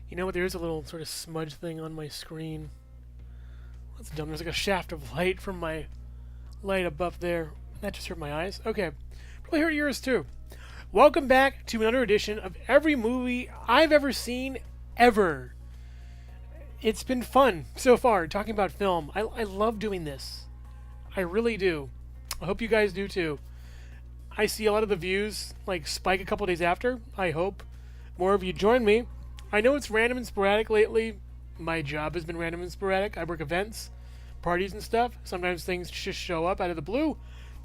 You know what? There is a little sort of smudge thing on my screen. That's dumb. There's like a shaft of light from my light above there. That just hurt my eyes. Okay. Probably hurt yours too. Welcome back to another edition of every movie I've ever seen, ever. It's been fun so far talking about film. I love doing this. I really do. I hope you guys do too. I see a lot of the views like spike a couple days after. I hope more of you join me. I know it's random and sporadic lately. My job has been random and sporadic. I work events, parties and stuff. Sometimes things just show up out of the blue.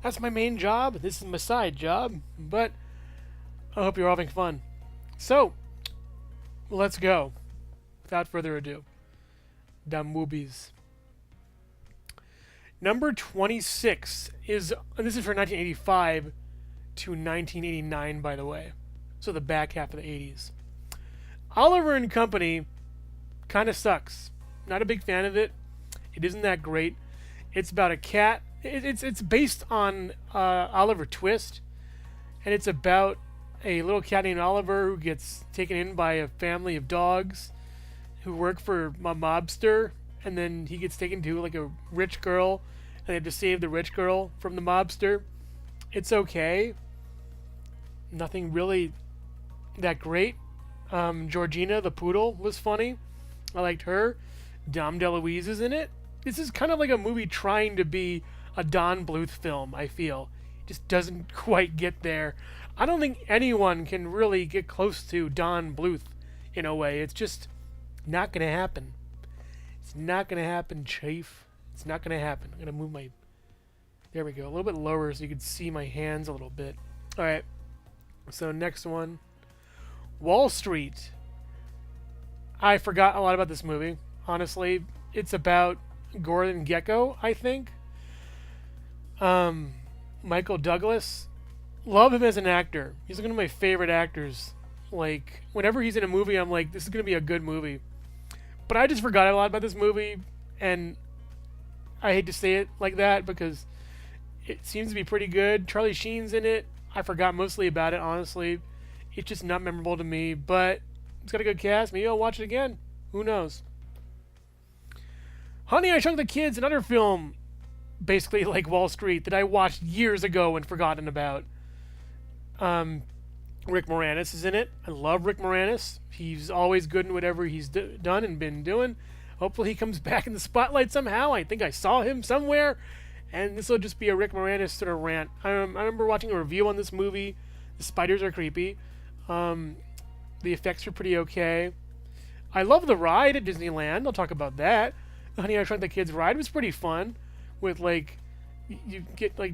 That's my main job. This is my side job. But I hope you're all having fun. So, let's go. Without further ado. The movies. Number 26 is, this is for 1985 to 1989, by the way. So the back half of the 80s. Oliver and Company kind of sucks. Not a big fan of it. It isn't that great. It's about a cat. It's based on Oliver Twist, and it's about a little cat named Oliver who gets taken in by a family of dogs who work for a mobster, and then he gets taken to like a rich girl, and they have to save the rich girl from the mobster. It's okay. Nothing really that great. Georgina the poodle was funny. I liked her. Dom DeLuise is in it. This is kind of like a movie trying to be a Don Bluth film, I feel. It just doesn't quite get there. I don't think anyone can really get close to Don Bluth in a way. It's just not going to happen. It's not going to happen, Chief. It's not going to happen. I'm going to move my... There we go. A little bit lower so you can see my hands a little bit. Alright. So next one. Wall Street. I forgot a lot about this movie. Honestly, it's about Gordon Gekko, I think. Michael Douglas. Love him as an actor. He's one of my favorite actors. Like, whenever he's in a movie, I'm like, this is going to be a good movie. But I just forgot a lot about this movie, and I hate to say it like that because it seems to be pretty good. Charlie Sheen's in it. I forgot mostly about it, honestly. It's just not memorable to me, but it's got a good cast. Maybe I'll watch it again. Who knows? Honey, I Shrunk the Kids, another film basically like Wall Street that I watched years ago and forgotten about. Rick Moranis is in it. I love Rick Moranis. He's always good in whatever he's done and been doing. Hopefully he comes back in the spotlight somehow. I think I saw him somewhere. And this will just be a Rick Moranis sort of rant. I remember watching a review on this movie. The spiders are creepy. The effects are pretty okay. I love the ride at Disneyland. I'll talk about that. The Honey, I Shrunk the Kids ride was pretty fun. With like, you get like,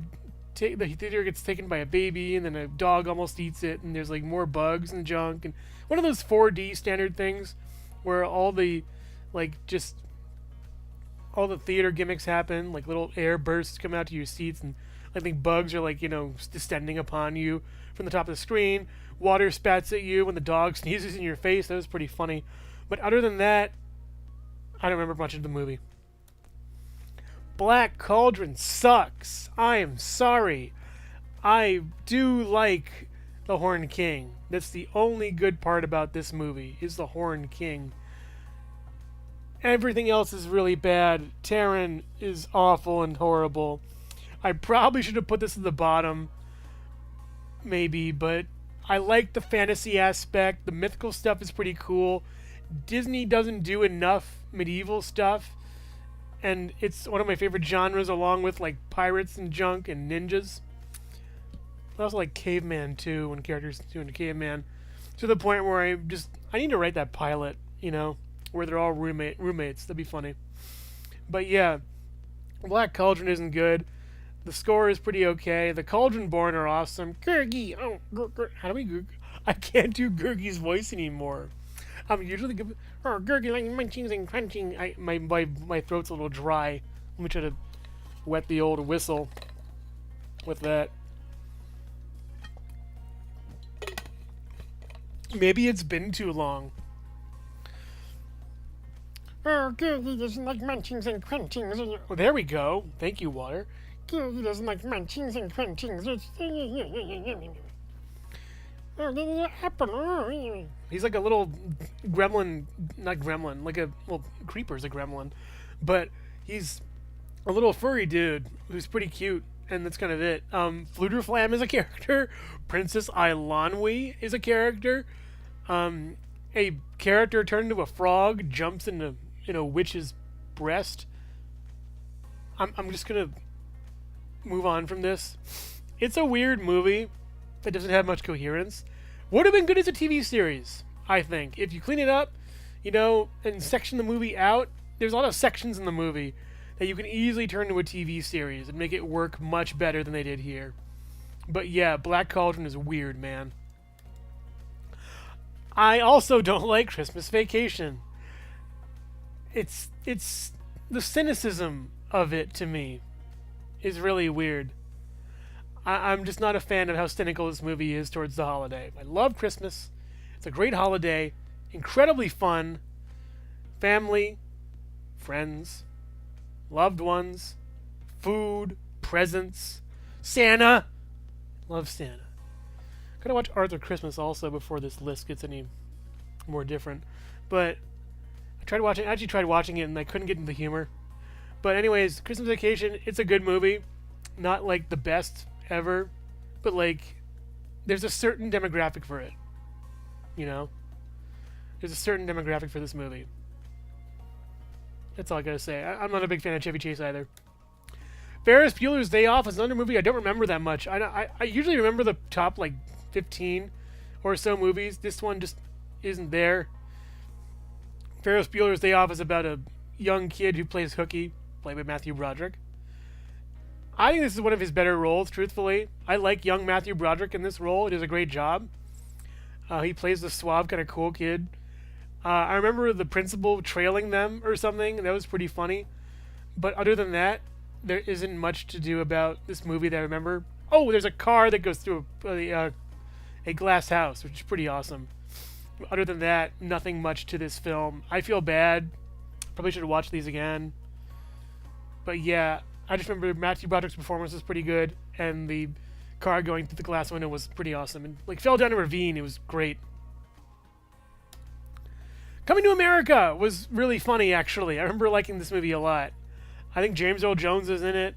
the theater gets taken by a baby, and then a dog almost eats it, and there's like more bugs and junk, and one of those 4D standard things where all the, like, just all the theater gimmicks happen, like little air bursts come out to your seats, and I think bugs are like, descending upon you from the top of the screen. Water spats at you when the dog sneezes in your face. That was pretty funny. But other than that, I don't remember much of the movie. Black Cauldron sucks. I am sorry. I do like the Horned King. That's the only good part about this movie, is the Horned King. Everything else is really bad. Taron is awful and horrible. I probably should have put this at the bottom, maybe, but I like the fantasy aspect. The mythical stuff is pretty cool. Disney doesn't do enough medieval stuff, and it's one of my favorite genres, along with like pirates and junk and ninjas. I also like caveman too, when characters doing a caveman, to the point where I need to write that pilot, where they're all roommates. That'd be funny. But yeah, Black Cauldron isn't good. The score is pretty okay. The Cauldron Born are awesome. Gurgi, how do we? I can't do Gurgi's voice anymore. I'm usually good. Oh, Gurgi like munchings and crunching. My throat's a little dry. Let me try to wet the old whistle with that. Maybe it's been too long. Oh, Gurgi doesn't like munchings and crunchings. Well, there we go. Thank you, water. Gurgi doesn't like munchings and crunchings. He's like a little gremlin, not gremlin, like a, well, creeper's a gremlin, but he's a little furry dude who's pretty cute, and that's kind of it. Flutterflam is a character. Princess Ailanwi is a character. A character turned into a frog jumps into a witch's breast. I'm just gonna move on from this. It's a weird movie that doesn't have much coherence. Would have been good as a TV series, I think. If you clean it up, and section the movie out, there's a lot of sections in the movie that you can easily turn into a TV series and make it work much better than they did here. But yeah, Black Cauldron is weird, man. I also don't like Christmas Vacation. It's the cynicism of it to me is really weird. I'm just not a fan of how cynical this movie is towards the holiday. I love Christmas. It's a great holiday, incredibly fun. Family, friends, loved ones, food, presents, Santa. Love Santa. Gotta watch Arthur Christmas also before this list gets any more different. But I actually tried watching it and I couldn't get into the humor. But anyways, Christmas Vacation, it's a good movie. Not like the best ever, but like there's a certain demographic for it. There's a certain demographic for this movie. That's all I gotta say. I'm not a big fan of Chevy Chase either. Ferris Bueller's Day Off is another movie I don't remember that much. I usually remember the top like 15 or so movies. This one just isn't there. Ferris Bueller's Day Off is about a young kid who plays hooky, played by Matthew Broderick. I think this is one of his better roles, truthfully. I like young Matthew Broderick in this role. He does a great job. He plays the suave, kind of cool kid. I remember the principal trailing them or something. That was pretty funny. But other than that, there isn't much to do about this movie that I remember. Oh, there's a car that goes through a glass house, which is pretty awesome. Other than that, nothing much to this film. I feel bad. Probably should have watched these again. But yeah, I just remember Matthew Broderick's performance was pretty good, and the car going through the glass window was pretty awesome. And like fell down a ravine, it was great. Coming to America was really funny, actually. I remember liking this movie a lot. I think James Earl Jones is in it.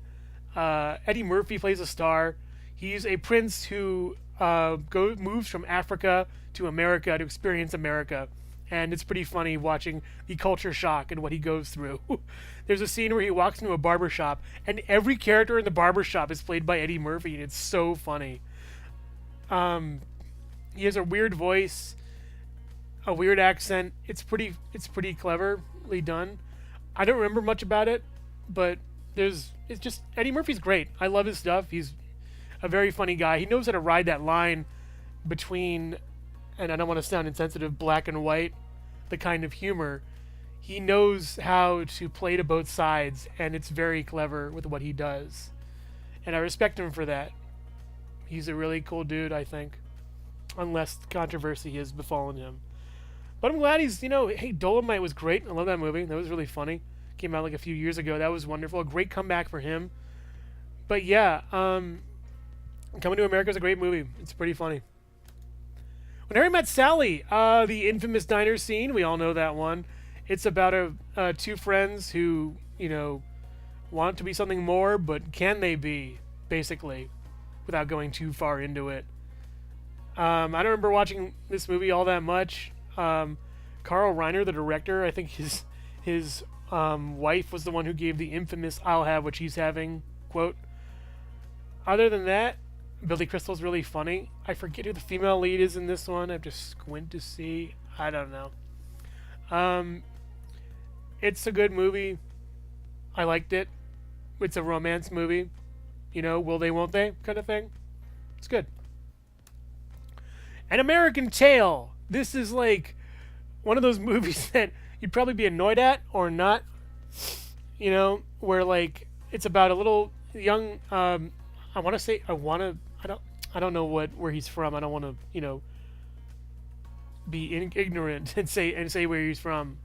Eddie Murphy plays a star. He's a prince who moves from Africa to America to experience America. And it's pretty funny watching the culture shock and what he goes through. There's a scene where he walks into a barbershop, and every character in the barbershop is played by Eddie Murphy, and it's so funny. He has a weird voice, a weird accent. It's pretty cleverly done. I don't remember much about it, but it's just Eddie Murphy's great. I love his stuff. He's a very funny guy. He knows how to ride that line between, and I don't want to sound insensitive, black and white, the kind of humor. He knows how to play to both sides, and it's very clever with what he does. And I respect him for that. He's a really cool dude, I think. Unless controversy has befallen him. But I'm glad he's, hey, Dolomite was great. I love that movie. That was really funny. Came out like a few years ago. That was wonderful. A great comeback for him. But yeah, Coming to America is a great movie. It's pretty funny. When Harry Met Sally, the infamous diner scene, we all know that one. It's about two friends who, want to be something more, but can they be, basically, without going too far into it. I don't remember watching this movie all that much. Carl Reiner, the director, I think his wife was the one who gave the infamous "I'll have what she's having" quote. Other than that, Billy Crystal's really funny. I forget who the female lead is in this one. I have to squint to see. I don't know. It's a good movie. I liked it. It's a romance movie. Will they, won't they kind of thing. It's good. An American Tail. This is like one of those movies that you'd probably be annoyed at or not. Where like it's about a little young. I don't know where he's from. I don't want to be ignorant and say where he's from.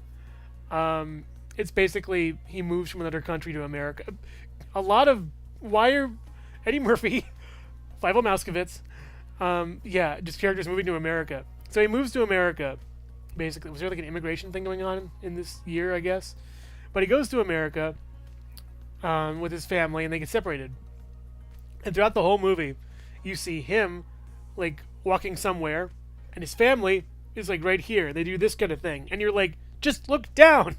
It's basically he moves from another country to America. A lot of Eddie Murphy, Fievel Mouskowitz, Yeah, just characters moving to America. So he moves to America, basically. Was there like an immigration thing going on in this year, I guess? But he goes to America with his family, and they get separated. And throughout the whole movie, you see him like walking somewhere, and his family is like right here. They do this kind of thing, and you're like, just look down.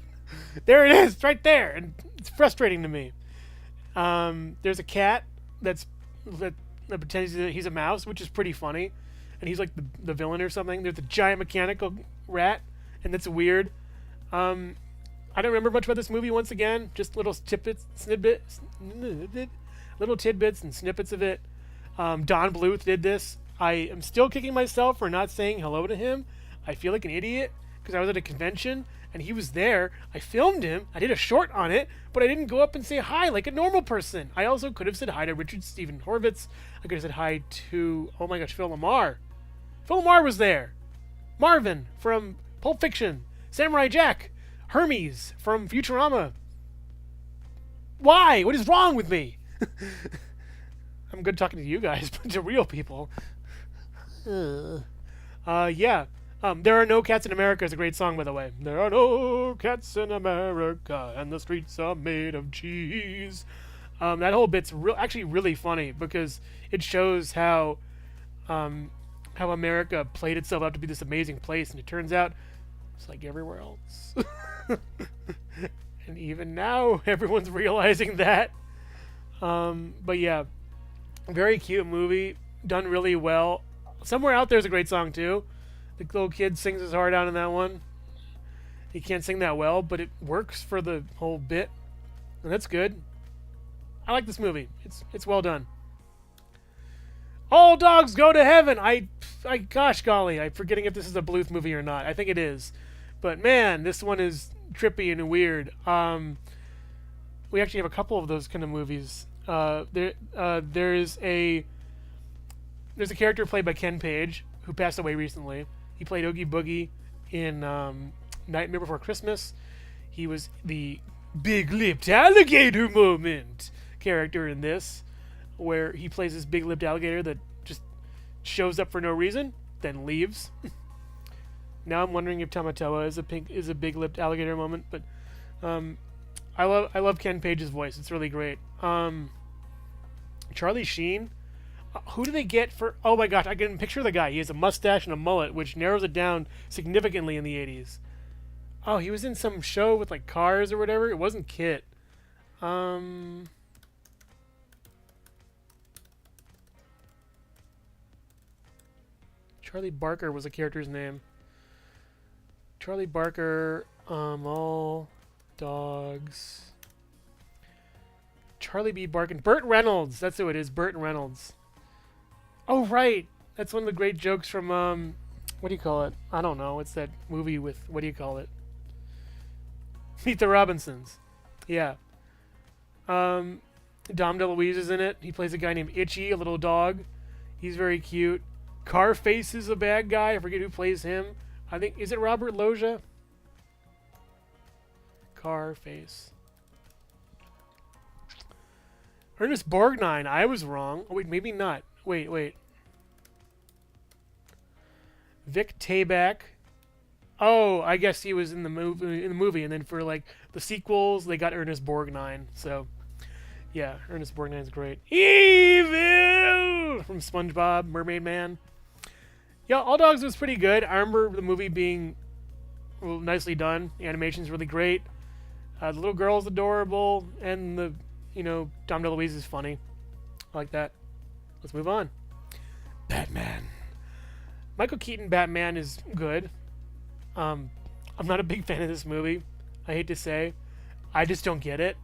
There it is, right there, and it's frustrating to me. There's a cat that pretends he's a mouse, which is pretty funny, and he's like the villain or something. There's a giant mechanical rat, and that's weird. I don't remember much about this movie. Once again, just little little tidbits and snippets of it. Don Bluth did this. I am still kicking myself for not saying hello to him. I feel like an idiot because I was at a convention and he was there. I filmed him. I did a short on it, but I didn't go up and say hi like a normal person. I also could have said hi to Richard Stephen Horvitz. I could have said hi to, oh my gosh, Phil LaMarr. Phil LaMarr was there. Marvin from Pulp Fiction. Samurai Jack. Hermes from Futurama. Why? What is wrong with me? I'm good talking to you guys, but to real people. Yeah. There Are No Cats in America is a great song, by the way. There are no cats in America, and the streets are made of cheese. That whole bit's actually really funny because it shows how America played itself out to be this amazing place, and it turns out it's like everywhere else. And even now, everyone's realizing that. But yeah, very cute movie, done really well. Somewhere Out There's a great song too. The little kid sings his heart out in that one. He can't sing that well, but it works for the whole bit, and that's good. I like this movie. It's well done. All Dogs Go to Heaven. Gosh golly, I'm forgetting if this is a Bluth movie or not. I think it is, but man, this one is trippy and weird. We actually have a couple of those kind of movies. There's a character played by Ken Page who passed away recently. He played Oogie Boogie in Nightmare Before Christmas. He was the big-lipped alligator moment character in this, where he plays this big-lipped alligator that just shows up for no reason, then leaves. Now I'm wondering if Tamatoa is a big-lipped alligator moment, but I love Ken Page's voice. It's really great. Charlie Sheen. Who do they get for... Oh my gosh, I can picture the guy. He has a mustache and a mullet, which narrows it down significantly in the 80s. Oh, he was in some show with like cars or whatever. It wasn't Kit. Charlie Barker was a character's name. Charlie Barker, all dogs. Charlie B. Barkin. Burt Reynolds. That's who it is. Burt Reynolds. Oh, right. That's one of the great jokes from, what do you call it? I don't know. It's that movie with, what do you call it? Meet the Robinsons. Yeah. Dom DeLuise is in it. He plays a guy named Itchy, a little dog. He's very cute. Carface is a bad guy. I forget who plays him. I think, is it Robert Loggia? Carface. Ernest Borgnine. I was wrong. Oh, wait, maybe not. Wait. Vic Tayback. Oh, I guess he was in the movie, and then for like the sequels, they got Ernest Borgnine. So, yeah, Ernest Borgnine's great. Evil from SpongeBob, Mermaid Man. Yeah, All Dogs was pretty good. I remember the movie being nicely done. The animation's really great. The little girl's adorable, and Dom DeLuise is funny. I like that. Let's move on. Batman. Michael Keaton Batman is good. I'm not a big fan of this movie. I hate to say. I just don't get it.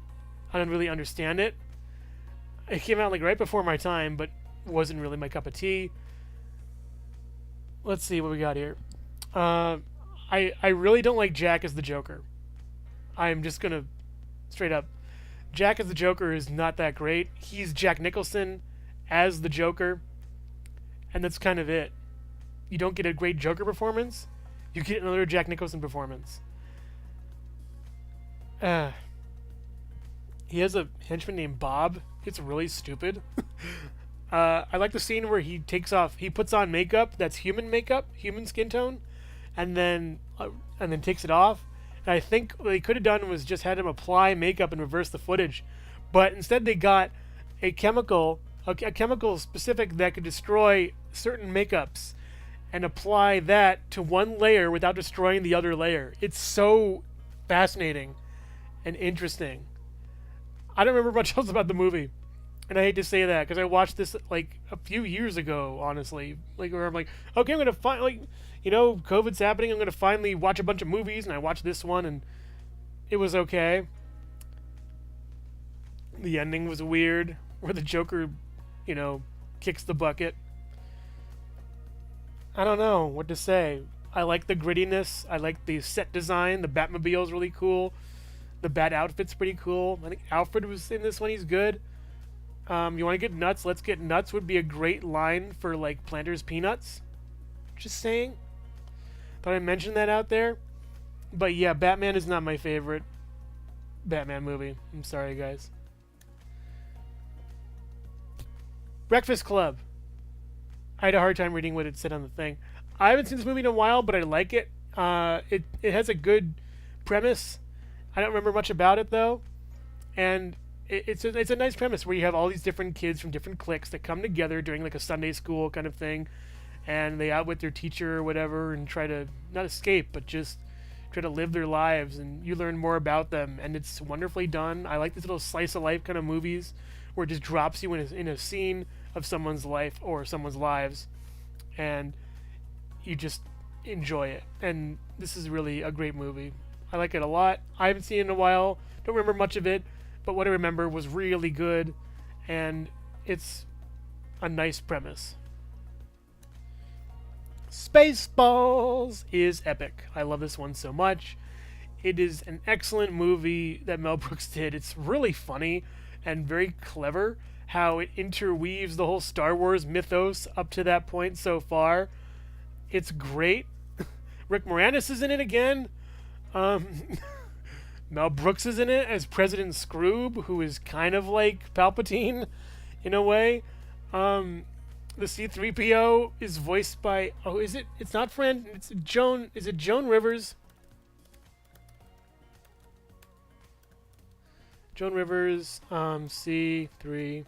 I don't really understand it. It came out like right before my time, but wasn't really my cup of tea. Let's see what we got here. I really don't like Jack as the Joker. I'm just gonna straight up. Jack as the Joker is not that great. He's Jack Nicholson as the Joker, and that's kind of it. You don't get a great Joker performance. You get another Jack Nicholson performance. He has a henchman named Bob. It's really stupid. I like the scene where he puts on makeup that's human makeup, human skin tone, and then takes it off. And I think what they could have done was just had him apply makeup and reverse the footage, but instead they got a chemical specific that could destroy certain makeups, and apply that to one layer without destroying the other layer. It's so fascinating and interesting. I don't remember much else about the movie. And I hate to say that because I watched this like a few years ago, honestly. Like where I'm like, okay, I'm gonna find like, COVID's happening. I'm gonna finally watch a bunch of movies, and I watched this one, and it was okay. The ending was weird, where the Joker, kicks the bucket. I don't know what to say. I like the grittiness. I like the set design. The Batmobile's really cool. The Bat outfit's pretty cool. I think Alfred was in this one. He's good. You want to get nuts? Let's get nuts would be a great line for like Planters Peanuts. Just saying. Thought I'd mention that out there. But yeah, Batman is not my favorite Batman movie. I'm sorry, guys. Breakfast Club. I had a hard time reading what it said on the thing. I haven't seen this movie in a while, but I like it. It has a good premise. I don't remember much about it though, and it's a nice premise where you have all these different kids from different cliques that come together during like a Sunday school kind of thing, and they out with their teacher or whatever and try to not escape but just try to live their lives, and you learn more about them, and it's wonderfully done. I like these little slice of life kind of movies where it just drops you in a scene of someone's life or someone's lives, and you just enjoy it. And this is really a great movie. I like it a lot. I haven't seen it in a while. Don't remember much of it, but what I remember was really good, and it's a nice premise. Spaceballs is epic. I love this one so much. It is an excellent movie that Mel Brooks did. It's really funny and very clever how it interweaves the whole Star Wars mythos up to that point so far. It's great. Rick Moranis is in it again. Mel Brooks is in it as President Scroob, who is kind of like Palpatine in a way. The C-3PO is voiced by... Oh, is it? It's not Fran... It's Joan... Is it Joan Rivers? Joan Rivers, C-3PO.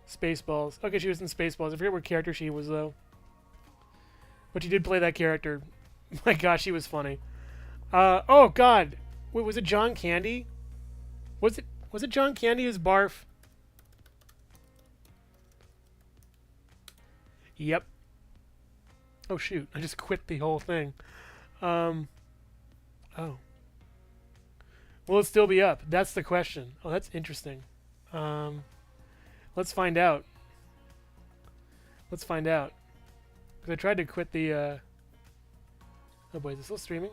Spaceballs. Okay, she was in Spaceballs. I forget what character she was, though. But she did play that character. My gosh, she was funny. Oh, God. Wait, was it John Candy? Was it John Candy as Barf? Yep. Oh, shoot. I just quit the whole thing. Oh. Will it still be up? That's the question. Oh, that's interesting. Let's find out. Let's find out. Because I tried to quit the... Oh boy, is it still streaming?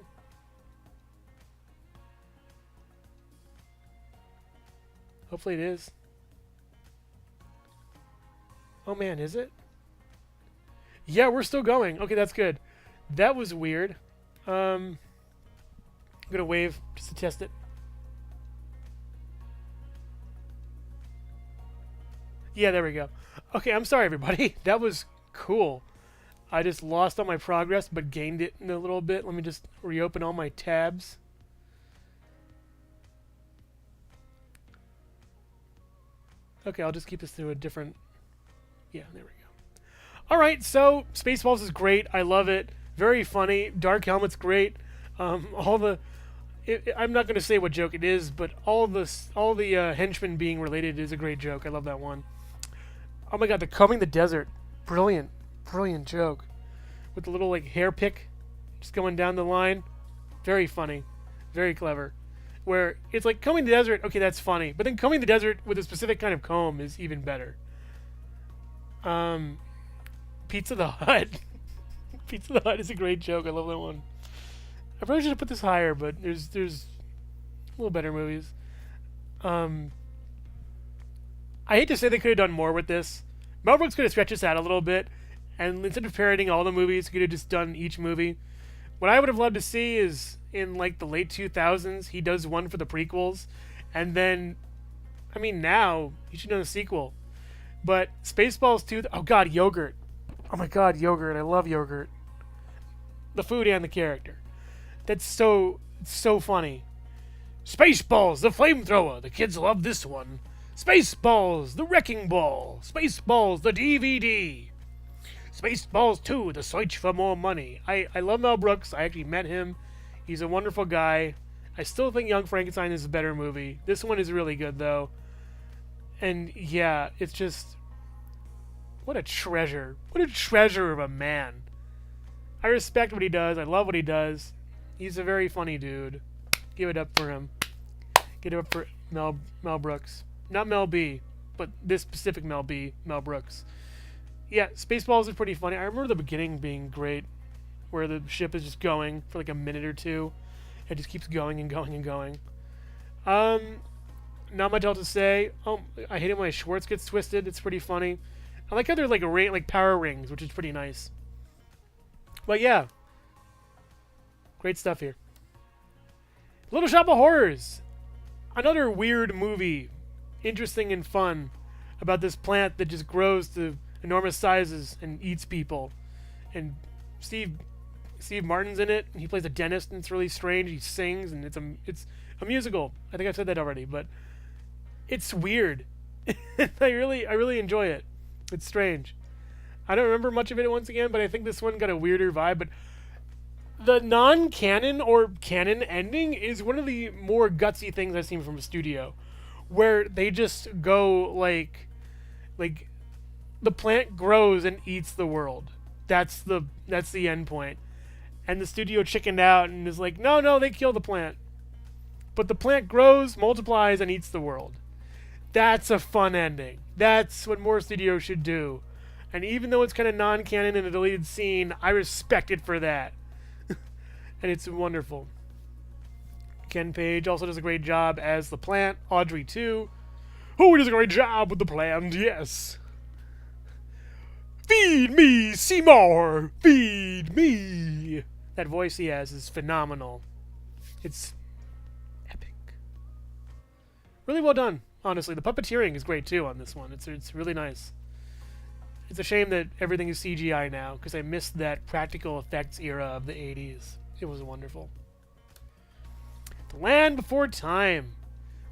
Hopefully it is. Oh man, is it? Yeah, we're still going. Okay, that's good. That was weird. I'm gonna wave just to test it. Yeah, there we go. Okay, I'm sorry, everybody. That was cool. I just lost all my progress, but gained it in a little bit. Let me just reopen all my tabs. Okay, I'll just keep this to a different... Yeah, there we go. Alright, so Spaceballs is great. I love it. Very funny. Dark Helmet's great. All the... I'm not going to say what joke it is, but all the henchmen being related is a great joke. I love that one. Oh my god, the combing the desert. Brilliant. Brilliant joke. With the little like hair pick just going down the line. Very funny. Very clever. Where it's like combing the desert, okay, that's funny. But then combing the desert with a specific kind of comb is even better. Pizza the Hut. Pizza the Hut is a great joke. I love that one. I probably should have put this higher, but there's a little better movies. I hate to say they could have done more with this. Mel Brooks could have stretched this out a little bit, and instead of parodying all the movies, could have just done each movie. What I would have loved to see is in like the late 2000s, he does one for the prequels, and then I mean, now you should know the sequel. But Spaceballs 2, oh god, yogurt. Oh my god, yogurt. I love yogurt. The food and the character. That's so funny. Spaceballs, the flamethrower. The kids love this one. Spaceballs, the wrecking ball. Spaceballs, the DVD. Spaceballs 2, the search for more money. I love Mel Brooks. I actually met him. He's a wonderful guy. I still think Young Frankenstein is a better movie. This one is really good, though. And yeah, it's just... what a treasure. What a treasure of a man. I respect what he does. I love what he does. He's a very funny dude. Give it up for him. Give it up for Mel Brooks. Not Mel B, but this specific Mel B, Mel Brooks. Yeah, Spaceballs is pretty funny. I remember the beginning being great, where the ship is just going for like a minute or two. It just keeps going and going and going. Not much else to say. Oh, I hate it when my Schwartz gets twisted. It's pretty funny. I like how they're like power rings, which is pretty nice. But yeah, great stuff here. Little Shop of Horrors, another weird movie, interesting and fun, about this plant that just grows to enormous sizes and eats people. And Steve Martin's in it, and he plays a dentist, and it's really strange. He sings, and it's a musical. I think I've said that already, but it's weird. I really enjoy it. It's strange. I don't remember much of it once again, but I think this one got a weirder vibe. But the non-canon or canon ending is one of the more gutsy things I've seen from a studio, where they just go like the plant grows and eats the world. That's the end point. And the studio chickened out and is like, no, they kill the plant. But the plant grows, multiplies, and eats the world. That's a fun ending. That's what more studios should do. And even though it's kind of non-canon in a deleted scene, I respect it for that. And it's wonderful. Ken Page also does a great job as the plant. Audrey, too. Oh, he does a great job with the plant, yes. Feed me, Seymour! Feed me! That voice he has is phenomenal. It's epic. Really well done, honestly. The puppeteering is great, too, on this one. It's really nice. It's a shame that everything is CGI now, because I missed that practical effects era of the 80s. It was wonderful. The Land Before Time.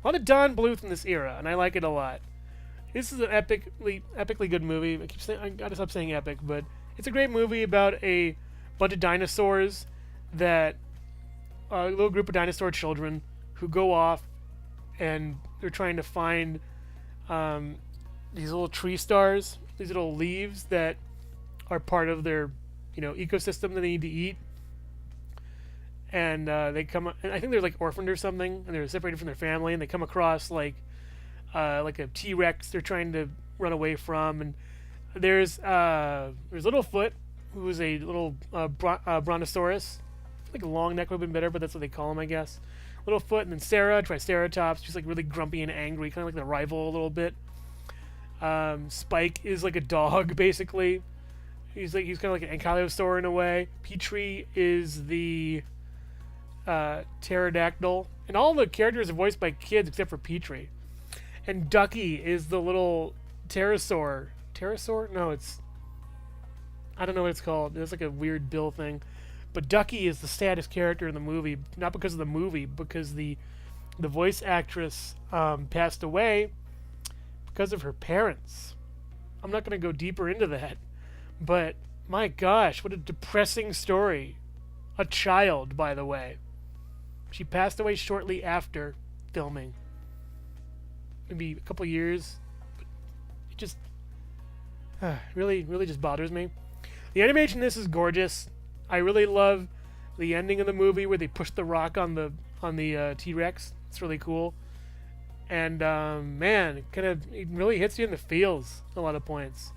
A lot of Don Bluth in this era, and I like it a lot. This is an epically good movie. I gotta stop saying epic, but it's a great movie about a bunch of dinosaurs that a little group of dinosaur children who go off and they're trying to find these little tree stars, these little leaves that are part of their ecosystem that they need to eat. And they come, and I think they're like orphaned or something, and they're separated from their family, and they come across like a T-Rex they're trying to run away from, and there's Littlefoot, who is a little brontosaurus. I feel like a long neck would have been better, but that's what they call him, I guess. Littlefoot, and then Sarah, Triceratops, she's like really grumpy and angry, kind of like the rival a little bit. Spike is like a dog, basically. He's kind of like an ankylosaur in a way. Petrie is the pterodactyl, and all the characters are voiced by kids except for Petrie. And Ducky is the little pterosaur. Pterosaur? No, I don't know what it's called. It's like a weird bill thing. But Ducky is the saddest character in the movie, not because of the movie, because the voice actress passed away because of her parents. I'm not going to go deeper into that, but my gosh, what a depressing story. A child, by the way. She passed away shortly after filming. Maybe a couple years. But it just really just bothers me. The animation in this is gorgeous. I really love the ending of the movie where they push the rock on the T-Rex. It's really cool. And man, it really hits you in the feels a lot of points.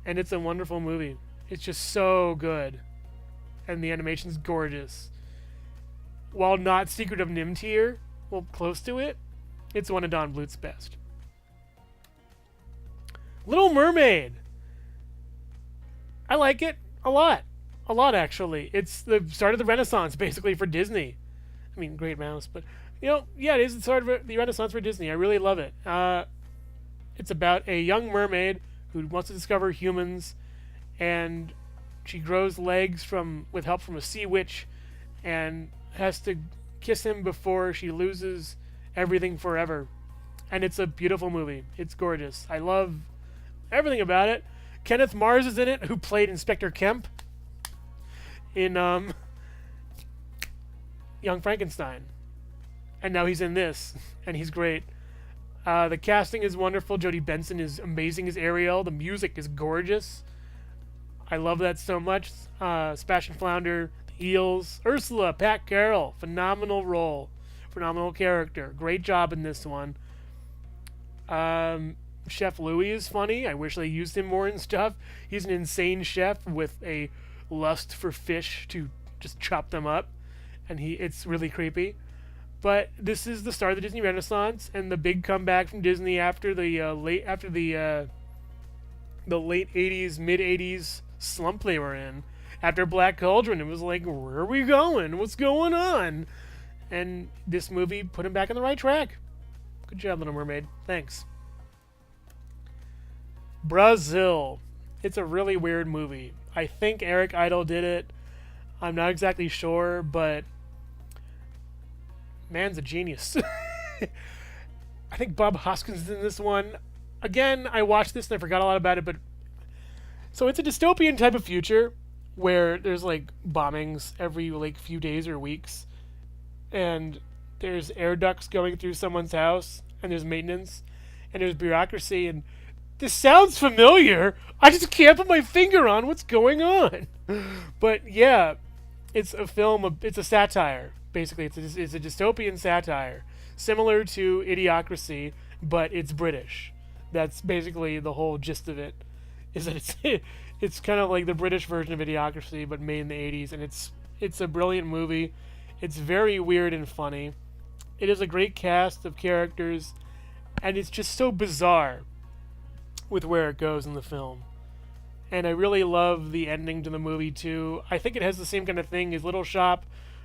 And it's a wonderful movie. It's just so good. And the animation's gorgeous. While not Secret of Nim tier, well, close to it, it's one of Don Bluth's best. Little Mermaid. I like it a lot. A lot, actually. It's the start of the Renaissance, basically, for Disney. I mean, great mouse, but Yeah, it is sort of the Renaissance for Disney. I really love it. It's about a young mermaid who wants to discover humans, and she grows legs with help from a sea witch, and has to kiss him before she loses everything forever. And it's a beautiful movie. It's gorgeous. I love everything about it. Kenneth Mars is in it, who played Inspector Kemp in Young Frankenstein. And now he's in this, and he's great. The casting is wonderful. Jodie Benson is amazing as Ariel. The music is gorgeous. I love that so much. Sebastian Flounder, the Eels, Ursula, Pat Carroll, phenomenal role, phenomenal character. Great job in this one. Chef Louis is funny. I wish they used him more in stuff. He's an insane chef with a lust for fish to just chop them up, and it's really creepy. But this is the start of the Disney Renaissance and the big comeback from Disney after the late '80s, mid '80s slump they were in. After Black Cauldron, it was like, where are we going? What's going on? And this movie put him back on the right track. Good job, Little Mermaid. Thanks. Brazil. It's a really weird movie. I think Eric Idle did it. I'm not exactly sure, but man's a genius. I think Bob Hoskins is in this one. Again, I watched this and I forgot a lot about it, but so it's a dystopian type of future where there's like bombings every like few days or weeks, and there's air ducts going through someone's house, and there's maintenance, and there's bureaucracy, and this sounds familiar. I just can't put my finger on what's going on. But yeah, it's a film. It's a satire. Basically, it's a dystopian satire, similar to Idiocracy, but it's British. That's basically the whole gist of it. Is that it's kind of like the British version of Idiocracy, but made in the '80s, and it's a brilliant movie. It's very weird and funny. It is a great cast of characters, and it's just so bizarre with where it goes in the film. And I really love the ending to the movie too. I think it has the same kind of thing as Little Shop,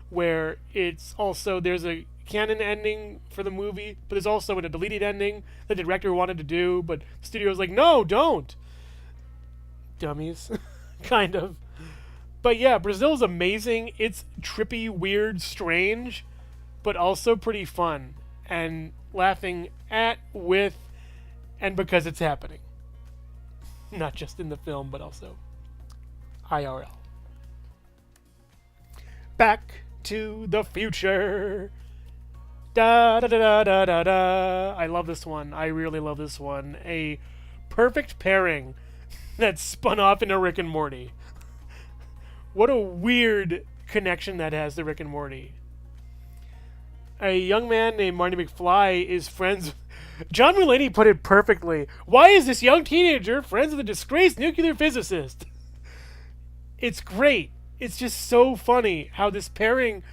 where it's also there's a canon ending for the movie, but there's also a deleted ending that the director wanted to do, but the studio's like, no, don't. Dummies. Kind of. But yeah, Brazil's amazing. It's trippy, weird, strange, but also pretty fun. And laughing at, with, and because it's happening. Not just in the film, but also IRL. Back to the Future. Da da da da da da. I love this one. I really love this one. A perfect pairing that spun off into Rick and Morty. What a weird connection that has to Rick and Morty. A young man named Marty McFly is friends. John Mulaney put it perfectly. Why is this young teenager friends with a disgraced nuclear physicist? It's great. It's just so funny how this pairing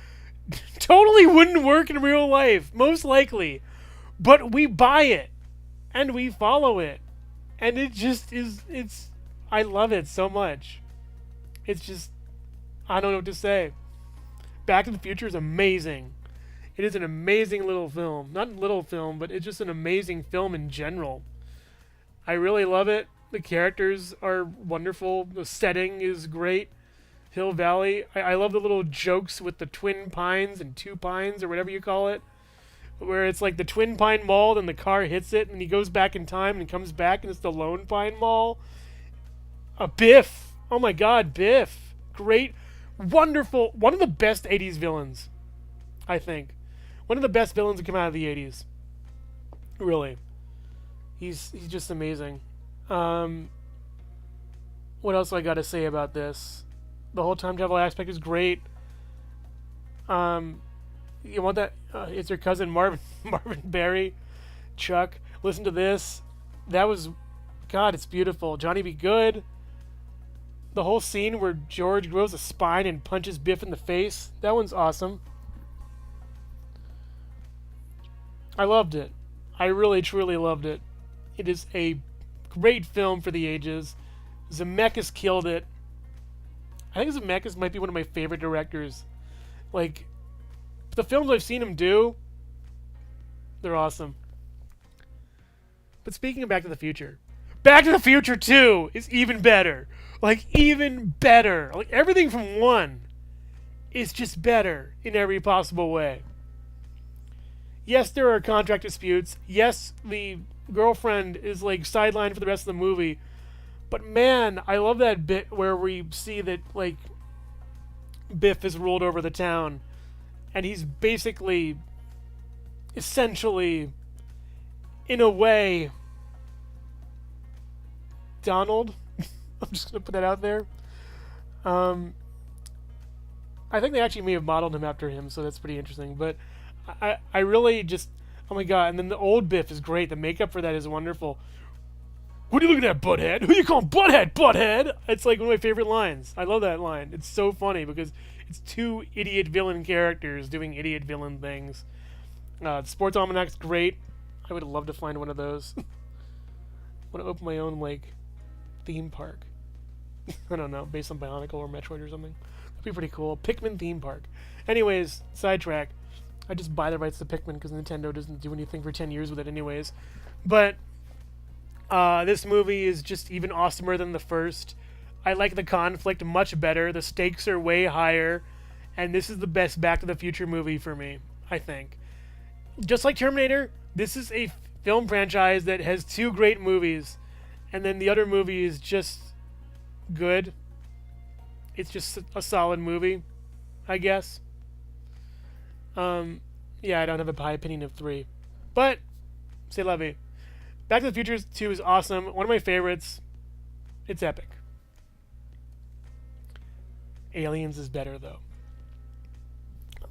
totally wouldn't work in real life, most likely. But we buy it. And we follow it. And it just is, I love it so much. It's just, I don't know what to say. Back to the Future is amazing. It is an amazing little film. Not little film, but it's just an amazing film in general. I really love it. The characters are wonderful. The setting is great. Hill Valley. I love the little jokes with the Twin Pines and Two Pines, or whatever you call it. Where it's like the Twin Pine Mall, and the car hits it, and he goes back in time and comes back, and it's the Lone Pine Mall. Biff. Oh my god, Biff. Great. Wonderful. One of the best 80s villains, I think. One of the best villains to come out of the 80s. Really. He's just amazing. What else do I got to say about this? The whole time travel aspect is great. You want that? It's your cousin Marvin Barry. Chuck. Listen to this. That was... God, it's beautiful. Johnny Be Good. The whole scene where George grows a spine and punches Biff in the face. That one's awesome. I loved it. I really, truly loved it. It is a great film for the ages. Zemeckis killed it. I think Zemeckis might be one of my favorite directors. Like, the films I've seen him do, They're awesome. But speaking of Back to the Future 2 is even better. Like, even better. Like, everything from 1 is just better in every possible way. Yes, there are contract disputes. Yes, the girlfriend is, like, sidelined for the rest of the movie. But, man, I love that bit where we see that, like, Biff has ruled over the town. And he's basically, essentially, in a way, Donald. I'm just going to put that out there. I think they actually may have modeled him after him, so that's pretty interesting. But I really just, oh my god. And then the old Biff is great. The makeup for that is wonderful. What are you looking at, butthead? Who you calling butthead, butthead? It's like one of my favorite lines. I love that line. It's so funny because it's two idiot villain characters doing idiot villain things. The Sports Almanac's great. I would love to find one of those. I want to open my own, like, theme park. I don't know, based on Bionicle or Metroid or something. That'd be pretty cool. Pikmin theme park. Anyways, sidetrack. I just buy the rights to Pikmin because Nintendo doesn't do anything for 10 years with it anyways. But this movie is just even awesomer than the first. I like the conflict much better. The stakes are way higher. And this is the best Back to the Future movie for me, I think. Just like Terminator, this is a film franchise that has two great movies. And then the other movie is just good. It's just a solid movie, I guess. Yeah, I don't have a high opinion of 3. But, c'est la vie. Back to the Future 2 is awesome. One of my favorites. It's epic. Aliens is better, though.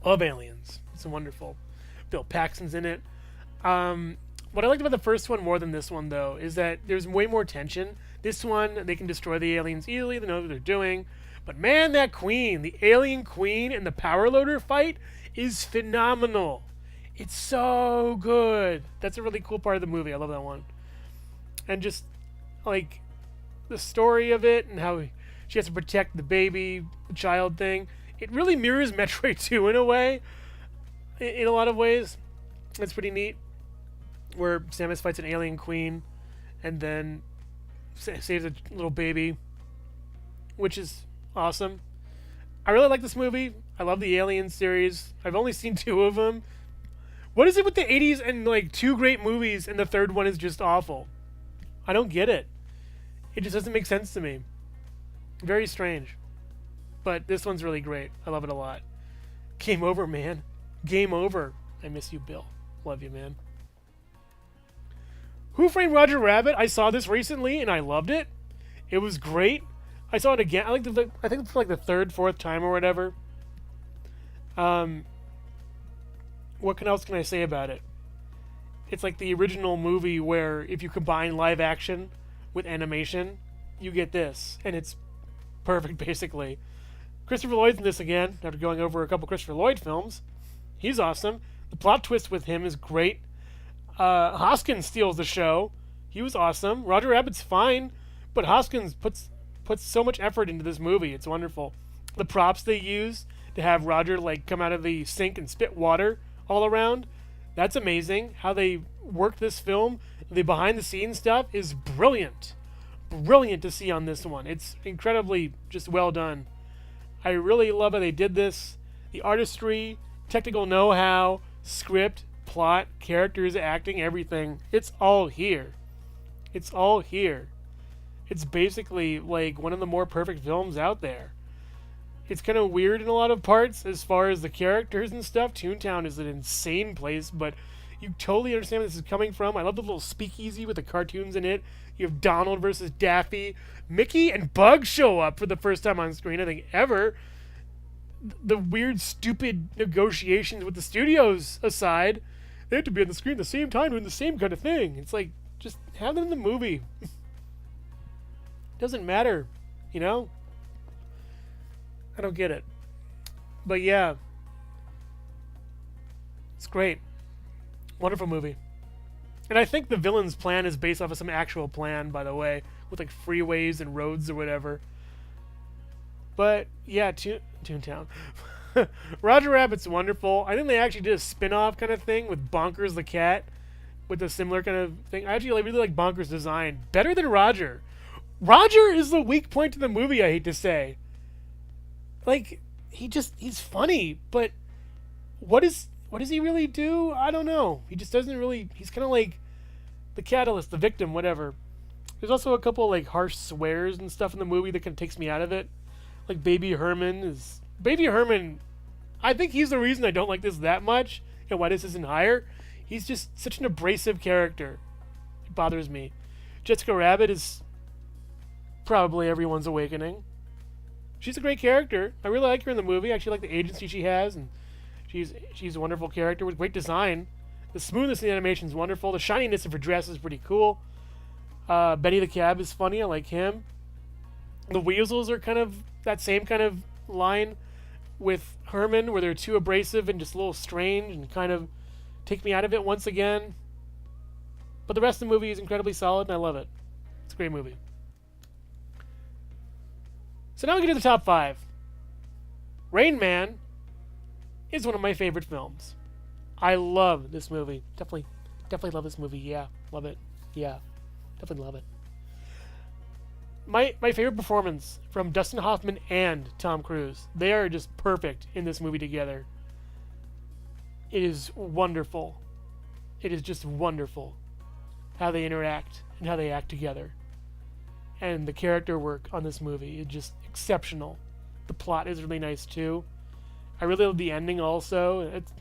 I love Aliens. It's wonderful. Bill Paxton's in it. What I liked about the first one more than this one, though, is that there's way more tension. This one, they can destroy the aliens easily. They know what they're doing. But man, that queen, the alien queen and the power loader fight is phenomenal. It's so good. That's a really cool part of the movie. I love that one. And just, like, the story of it and how she has to protect the baby, the child thing. It really mirrors Metroid 2 in a way. In a lot of ways. It's pretty neat. Where Samus fights an alien queen and then saves a little baby. Which is awesome. I really like this movie. I love the Alien series. I've only seen 2 of them. What is it with the 80s and, like, 2 great movies and the third one is just awful? I don't get it. It just doesn't make sense to me. Very strange. But this one's really great. I love it a lot. Game over, man. Game over. I miss you, Bill. Love you, man. Who Framed Roger Rabbit? I saw this recently and I loved it. It was great. I saw it again. I think it's for like the 3rd, 4th time or whatever. What else can I say about it? It's like the original movie where if you combine live action with animation, you get this. And it's perfect, basically. Christopher Lloyd's in this again, after going over a couple Christopher Lloyd films. He's awesome. The plot twist with him is great. Hoskins steals the show. He was awesome. Roger Rabbit's fine, but Hoskins puts so much effort into this movie. It's wonderful. The props they use to have Roger, like, come out of the sink and spit water all around, that's amazing. How they worked this film, the behind-the-scenes stuff is brilliant. Brilliant to see on this one. It's incredibly just well done. I really love how they did this. The artistry, technical know-how, script, plot, characters, acting, everything. It's all here. It's all here. It's basically like one of the more perfect films out there. It's kind of weird in a lot of parts as far as the characters and stuff. Toontown is an insane place, but you totally understand where this is coming from. I love the little speakeasy with the cartoons in it. You have Donald versus Daffy. Mickey and Bug show up for the first time on screen, I think, ever. The weird, stupid negotiations with the studios aside, they have to be on the screen at the same time doing the same kind of thing. It's like, just have them in the movie. Doesn't matter, you know? I don't get it. But yeah. It's great. Wonderful movie. And I think the villain's plan is based off of some actual plan, by the way, with like freeways and roads or whatever. But yeah, Toontown. Roger Rabbit's wonderful. I think they actually did a spin-off kind of thing with Bonkers the cat, with a similar kind of thing. I actually really like Bonkers' design better than Roger. Roger is the weak point to the movie. I hate to say, like he's funny, but what does he really do? I don't know. He just doesn't really. He's kind of like the catalyst, the victim, whatever. There's also a couple like harsh swears and stuff in the movie that kind of takes me out of it. Like Baby Herman. I think he's the reason I don't like this that much and why this isn't higher. He's just such an abrasive character. It bothers me. Jessica Rabbit is probably everyone's awakening. She's a great character. I really like her in the movie. I actually like the agency she has, and she's a wonderful character with great design. The smoothness in the animation is wonderful. The shininess of her dress is pretty cool. Benny the Cab is funny. I like him. The Weasels are kind of that same kind of line with Herman, where they're too abrasive and just a little strange and kind of take me out of it once again. But the rest of the movie is incredibly solid, and I love it. It's a great movie. So now we get to the top 5. Rain Man is one of my favorite films. I love this movie. Definitely love this movie. Yeah, love it. Yeah, definitely love it. My favorite performance from Dustin Hoffman and Tom Cruise. They are just perfect in this movie together. It is wonderful. It is just wonderful how they interact and how they act together. And the character work on this movie is just exceptional. The plot is really nice too. I really love the ending also. It's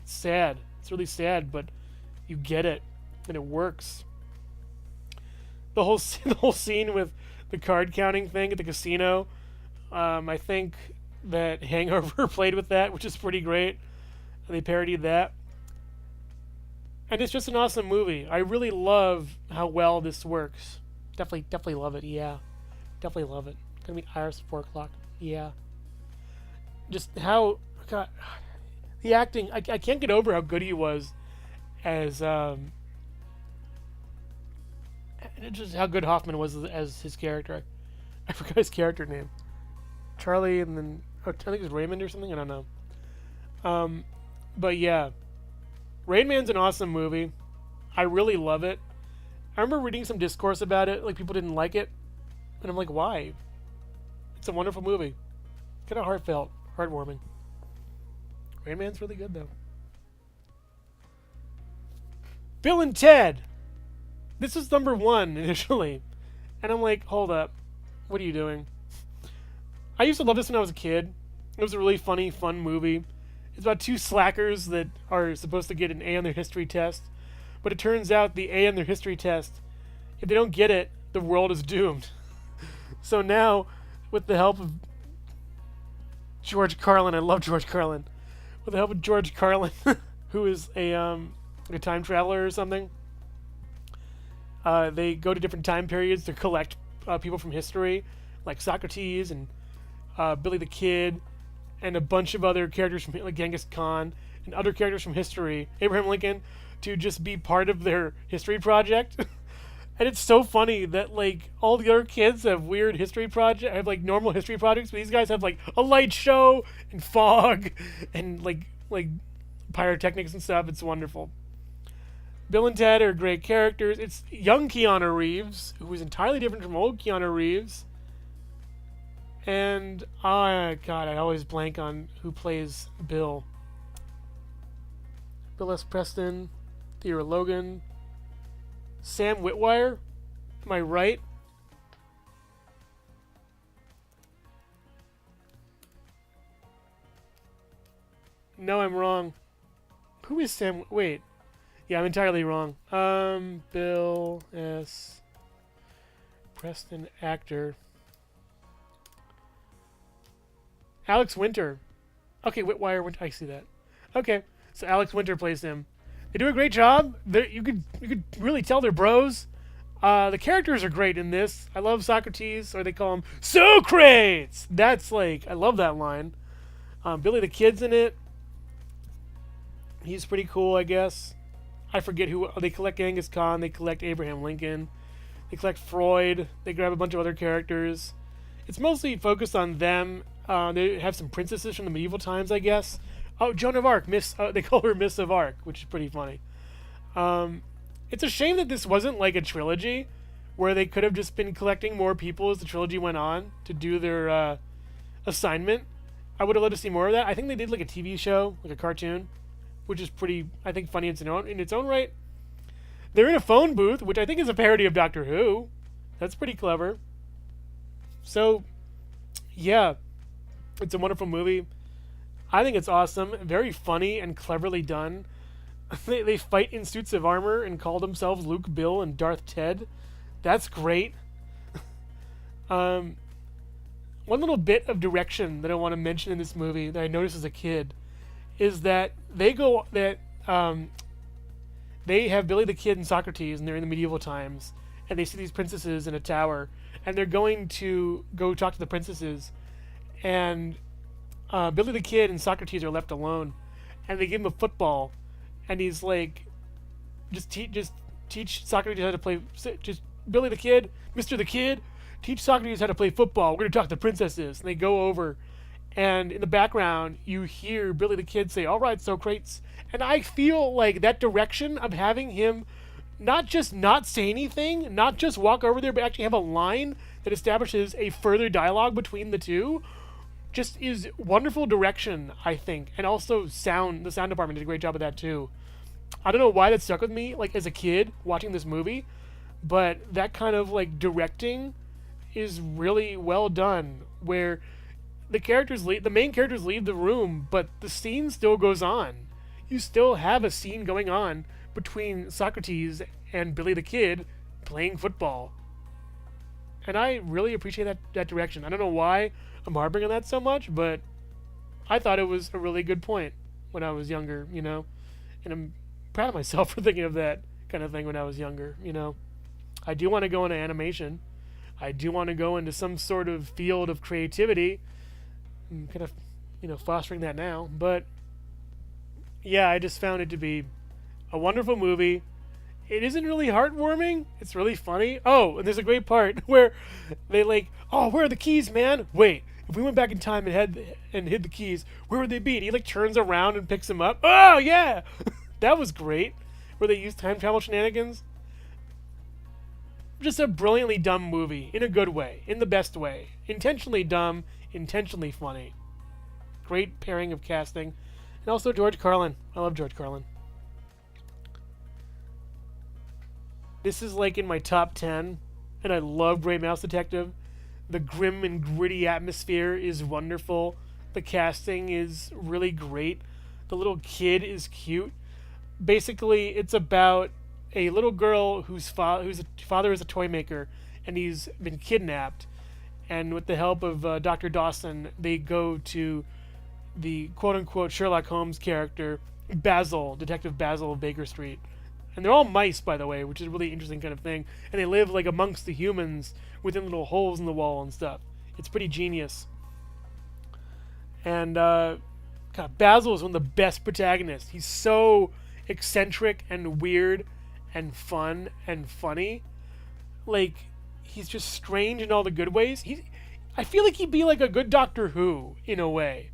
sad. It's really sad, but you get it and it works. The whole scene with the card counting thing at the casino. I think that Hangover played with that, which is pretty great. They parodied that. And it's just an awesome movie. I really love how well this works. Definitely love it. Yeah. Definitely love it. Gonna be Iris at 4 o'clock. Yeah. Just how... God, the acting... I can't get over how good he was as... just how good Hoffman was as his character. I forgot his character name. Charlie, and then... I think it was Raymond or something? I don't know. But yeah. Rain Man's an awesome movie. I really love it. I remember reading some discourse about it, like people didn't like it. And I'm like, why? It's a wonderful movie. Kind of heartfelt, heartwarming. Rain Man's really good, though. Bill and Ted. This was number 1 initially. And I'm like, hold up. What are you doing? I used to love this when I was a kid. It was a really funny, fun movie. It's about 2 slackers that are supposed to get an A on their history test. But it turns out the A on their history test, if they don't get it, the world is doomed. So now, with the help of George Carlin, I love George Carlin. With the help of George Carlin, who is a time traveler or something, they go to different time periods to collect people from history, like Socrates and Billy the Kid, and a bunch of other characters from like Genghis Khan and other characters from history, Abraham Lincoln, to just be part of their history project. And it's so funny that like all the other kids have weird history projects, have like normal history projects, but these guys have like a light show and fog and like pyrotechnics and stuff. It's wonderful. Bill and Ted are great characters. It's young Keanu Reeves, who is entirely different from old Keanu Reeves. And God, I always blank on who plays Bill. Bill S. Preston, Theodore Logan, Sam Witwer. Am I right? No, I'm wrong. Who is Sam? Wait. Yeah, I'm entirely wrong. Bill S. Preston, actor. Alex Winter. Okay, Witwer. I see that. Okay, so Alex Winter plays him. They do a great job. You could really tell they're bros. The characters are great in this. I love Socrates, or they call him Socrates. That's like, I love that line. Billy the Kid's in it. He's pretty cool, I guess. I forget who. They collect Genghis Khan. They collect Abraham Lincoln. They collect Freud. They grab a bunch of other characters. It's mostly focused on them. They have some princesses from the medieval times, I guess. Oh, Joan of Arc, Miss. They call her Miss of Arc, which is pretty funny. It's a shame that this wasn't like a trilogy, where they could have just been collecting more people as the trilogy went on to do their assignment. I would have loved to see more of that. I think they did like a TV show, like a cartoon, which is pretty, I think, funny in its own right. They're in a phone booth, which I think is a parody of Doctor Who. That's pretty clever. So, yeah, it's a wonderful movie. I think it's awesome, very funny and cleverly done. They fight in suits of armor and call themselves Luke, Bill, and Darth Ted. That's great. One little bit of direction that I want to mention in this movie that I noticed as a kid is that they have Billy the Kid and Socrates, and they're in the medieval times, and they see these princesses in a tower, and they're going to go talk to the princesses, and Billy the Kid and Socrates are left alone, and they give him a football, and he's like, just teach Socrates how to play, just Billy the Kid, Mr. the Kid, teach Socrates how to play football. We're going to talk to the princesses. And they go over, and in the background, you hear Billy the Kid say, "All right, Socrates." And I feel like that direction of having him not just not say anything, not just walk over there, but actually have a line that establishes a further dialogue between the two, just is wonderful direction, I think. And also the sound department did a great job of that too. I don't know why that stuck with me, like as a kid watching this movie, but that kind of like directing is really well done, where the main characters leave the room, but the scene still goes on. You still have a scene going on between Socrates and Billy the Kid playing football. And I really appreciate that direction. I don't know why I'm harping on that so much, but I thought it was a really good point when I was younger, and I'm proud of myself for thinking of that kind of thing when I was younger, I do want to go into animation. I do want to go into some sort of field of creativity. I'm kind of, fostering that now. But, yeah, I just found it to be a wonderful movie. It isn't really heartwarming. It's really funny. Oh, and there's a great part where they "Oh, where are the keys, man? Wait, if we went back in time and hid the keys, where would they be?" And he turns around and picks them up. Oh, yeah! That was great. Where they use time travel shenanigans. Just a brilliantly dumb movie, in a good way, in the best way. Intentionally dumb, intentionally funny. Great pairing of casting. And also George Carlin. I love George Carlin. This is in my top 10, and I love Great Mouse Detective. The grim and gritty atmosphere is wonderful. The casting is really great. The little kid is cute. Basically, it's about a little girl whose father is a toy maker, and he's been kidnapped. And with the help of Dr. Dawson, they go to the quote-unquote Sherlock Holmes character, Detective Basil of Baker Street. And they're all mice, by the way, which is a really interesting kind of thing. And they live amongst the humans within little holes in the wall and stuff. It's pretty genius. And Basil is one of the best protagonists. He's so eccentric and weird and fun and funny. He's just strange in all the good ways. I feel like he'd be like a good Doctor Who in a way.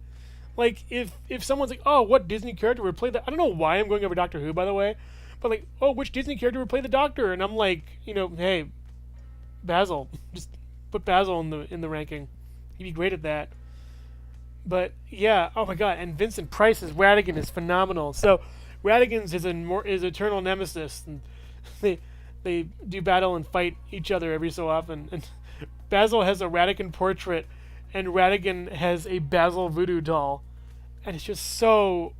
If someone's "Oh, what Disney character would play that?" I don't know why I'm going over Doctor Who, by the way, but "Oh, which Disney character would play the Doctor?" And I'm hey, Basil, just put Basil in the ranking. He'd be great at that. But yeah, oh my god, and Vincent Price's Ratigan is phenomenal. So Ratigan's his eternal nemesis, and they do battle and fight each other every so often. And Basil has a Ratigan portrait, and Ratigan has a Basil voodoo doll, and it's just so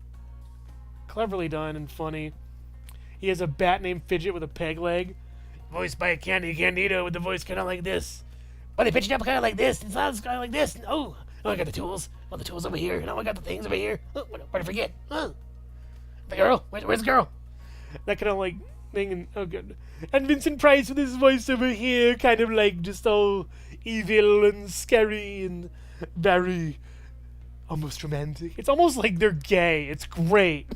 cleverly done and funny. He has a bat named Fidget with a peg leg, voiced by a Candido with the voice kind of like this. Well, they pitch it up kind of like this, and sounds kind of like this. And, oh, I got the tools. Oh, the tools over here. And I got the things over here. Oh, what did I forget? Oh, the girl. Where's the girl? That kind of thing. And, oh, good. And Vincent Price with his voice over here, kind of just all evil and scary and very almost romantic. It's almost like they're gay. It's great.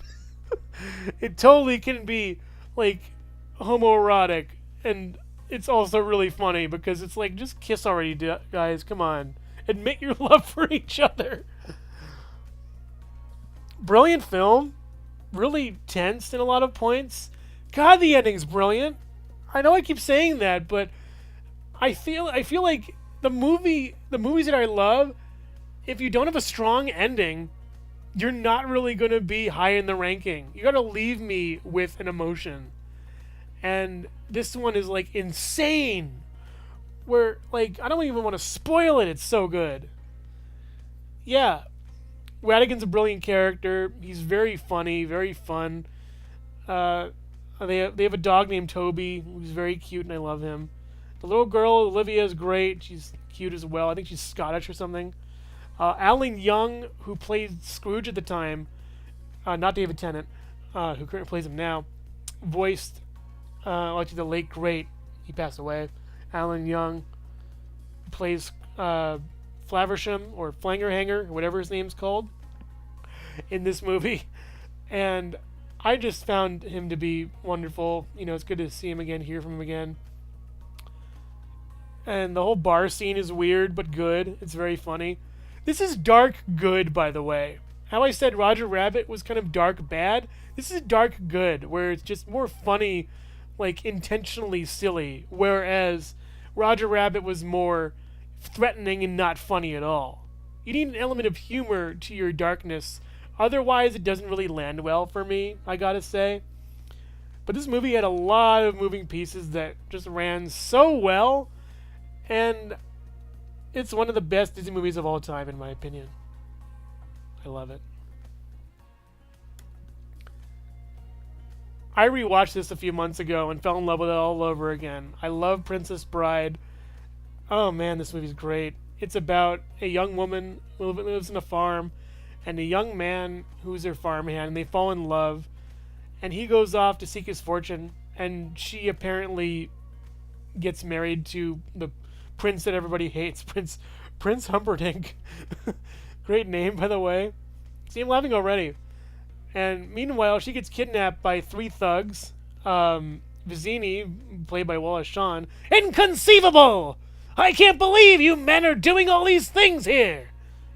It totally can be homoerotic and it's also really funny because it's like, just kiss already, guys. Come on. Admit your love for each other. Brilliant film. Really tense in a lot of points. God, the ending's brilliant. I know I keep saying that, but I feel like the movies that I love, if you don't have a strong ending, you're not really going to be high in the ranking. You got to leave me with an emotion. And this one is like insane. Where like I don't even want to spoil it. It's so good. Yeah, Radigan's a brilliant character. He's very funny, very fun. Uh, they have a dog named Toby who's very cute, and I love him. The little girl Olivia is great. She's cute as well. I think she's Scottish or something. Alan Young, who played Scrooge at the time, not David Tennant, who currently plays him now, voiced actually the late great. He passed away. Alan Young plays Flaversham or Flangerhanger, whatever his name's called, in this movie, and I just found him to be wonderful. You know, it's good to see him again, hear from him again. And the whole bar scene is weird but good. It's very funny. This is dark good, by the way. How I said Roger Rabbit was kind of dark bad. This is dark good, where it's just more funny, like intentionally silly. Whereas Roger Rabbit was more threatening and not funny at all. You need an element of humor to your darkness. Otherwise, it doesn't really land well for me, I gotta say. But this movie had a lot of moving pieces that just ran so well. And it's one of the best Disney movies of all time, in my opinion. I love it. I rewatched this a few months ago and fell in love with it all over again. I love Princess Bride. Oh man, this movie's great. It's about a young woman who lives on a farm and a young man who's her farmhand, and they fall in love. And he goes off to seek his fortune, and she apparently gets married to the prince that everybody hates, Prince Humperdinck. Great name, by the way. See, I'm laughing already. And meanwhile, she gets kidnapped by three thugs. Vizzini, played by Wallace Shawn. Inconceivable! I can't believe you men are doing all these things here!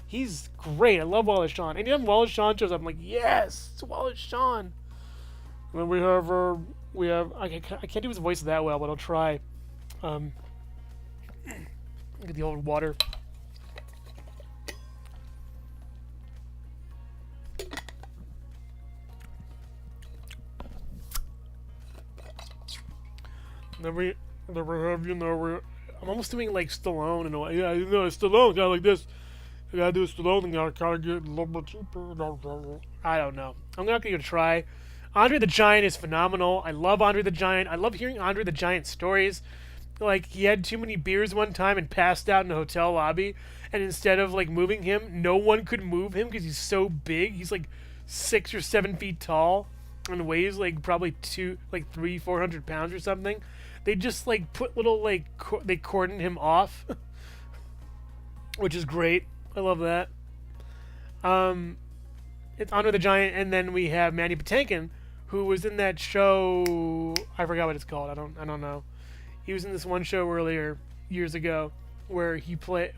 He's great. I love Wallace Shawn. Anytime Wallace Shawn shows up, I'm like, yes, it's Wallace Shawn. And then we have, I can't do his voice that well, but I'll try. Get the old water. Never have you know. I'm almost doing like Stallone in a way. Yeah, you know, Stallone kind of like this. I gotta do Stallone and gotta kind of get a little bit cheaper. I don't know. I'm not gonna try. Andre the Giant is phenomenal. I love Andre the Giant. I love hearing Andre the Giant stories. Like, he had too many beers one time and passed out in a hotel lobby, and instead of like moving him, no one could move him because he's so big. He's like 6 or 7 feet tall and weighs like probably 400 pounds or something. They just like put little like they cordon him off, which is great. I love that. It's Andre the Giant, and then we have Mandy Patinkin, who was in that show. I forgot what it's called. I don't know. He was in this one show earlier years ago where he plays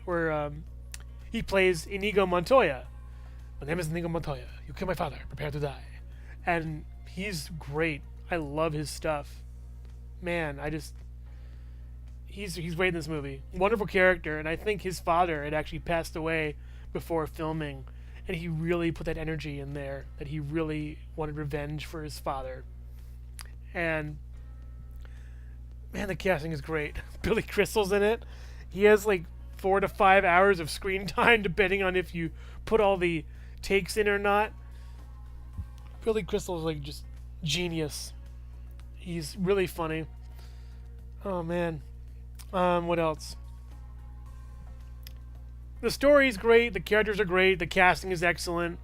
Inigo Montoya. My name is Inigo Montoya. You killed my father. Prepare to die. And he's great. I love his stuff. Man, he's great in this movie. Wonderful character, and I think his father had actually passed away before filming, and he really put that energy in there that he really wanted revenge for his father. And man, the casting is great. Billy Crystal's in it. He has like 4 to 5 hours of screen time, depending on if you put all the takes in or not. Billy Crystal's like just genius. He's really funny. Oh man. What else? The story's great. The characters are great. The casting is excellent.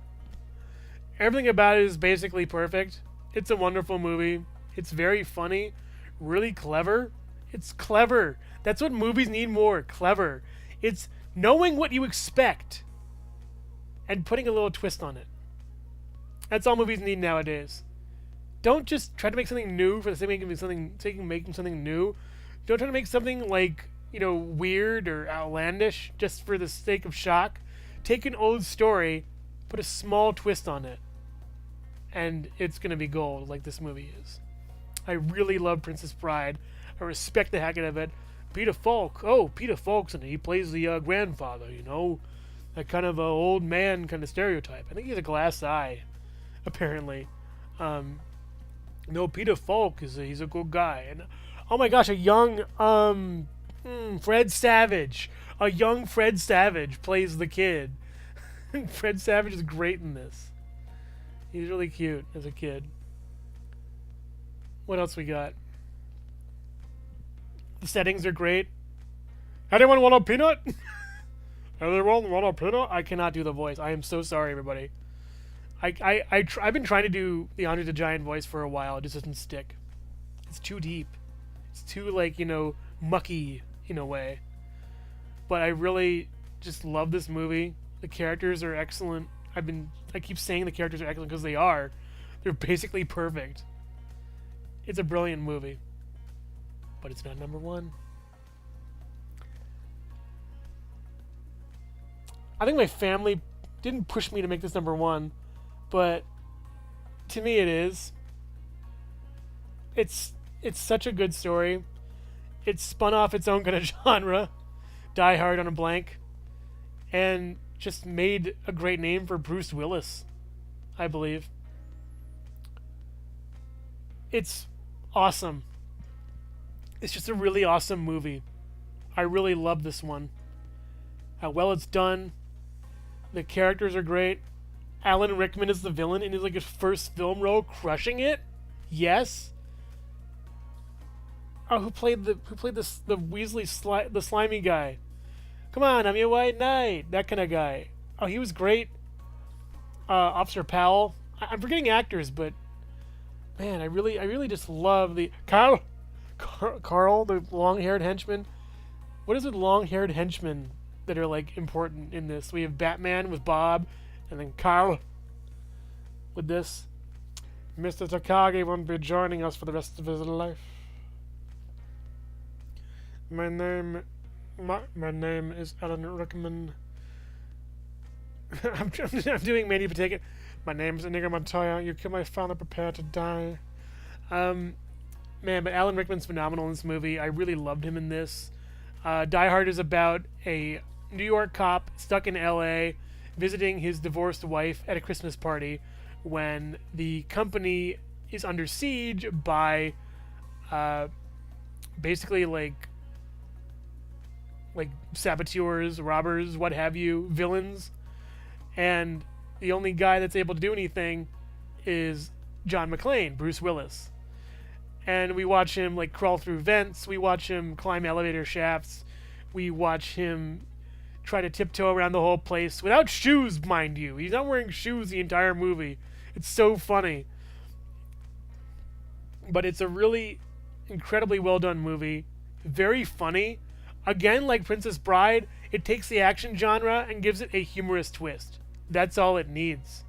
Everything about it is basically perfect. It's a wonderful movie. It's very funny. Really clever. It's clever. That's what movies need more. Clever. It's knowing what you expect and putting a little twist on it. That's all movies need nowadays. Don't just try to make something new for the sake of making something new. Don't try to make something like, weird or outlandish just for the sake of shock. Take an old story, put a small twist on it, and it's gonna be gold, like this movie is. I really love Princess Bride. I respect the heck out of it. Peter Falk. Oh, Peter Falk's in it. He plays the grandfather, that kind of old man kind of stereotype. I think he has a glass eye, apparently. No, Peter Falk he's a good guy. And oh my gosh, a young Fred Savage. A young Fred Savage plays the kid. Fred Savage is great in this. He's really cute as a kid. What else we got? The settings are great. Anyone want a peanut? Anyone want a peanut? I cannot do the voice. I am so sorry, everybody. I've been trying to do the Andre the Giant voice for a while. It just doesn't stick. It's too deep. It's too, mucky in a way. But I really just love this movie. The characters are excellent. I keep saying the characters are excellent because they are. They're basically perfect. It's a brilliant movie. But it's not number one. I think my family didn't push me to make this number one, but to me it is. It's such a good story. It's spun off its own kind of genre, Die Hard on a blank, and just made a great name for Bruce Willis, I believe. It's awesome. It's just a really awesome movie. I really love this one. How well it's done. The characters are great. Alan Rickman is the villain in his first film role, crushing it. Yes. Oh, who played the Weasley the slimy guy? Come on, I'm your white knight. That kind of guy. Oh, he was great. Officer Powell. I'm forgetting actors, but man, I really just love the Carl, the long-haired henchman. What is it, long-haired henchmen that are important in this? We have Batman with Bob, and then Carl with this. Mr. Takagi won't be joining us for the rest of his life. My name is Alan Rickman. I'm doing Manny Patinkin. My name's Inigo Montoya. You killed my father, prepare to die. Man, but Alan Rickman's phenomenal in this movie. I really loved him in this. Die Hard is about a New York cop stuck in L.A. visiting his divorced wife at a Christmas party when the company is under siege by basically saboteurs, robbers, what have you, villains. And the only guy that's able to do anything is John McClane, Bruce Willis. And we watch him crawl through vents, we watch him climb elevator shafts, we watch him try to tiptoe around the whole place without shoes, mind you. He's not wearing shoes the entire movie. It's so funny. But it's a really incredibly well done movie. Very funny. Again, like Princess Bride, it takes the action genre and gives it a humorous twist. That's all it needs.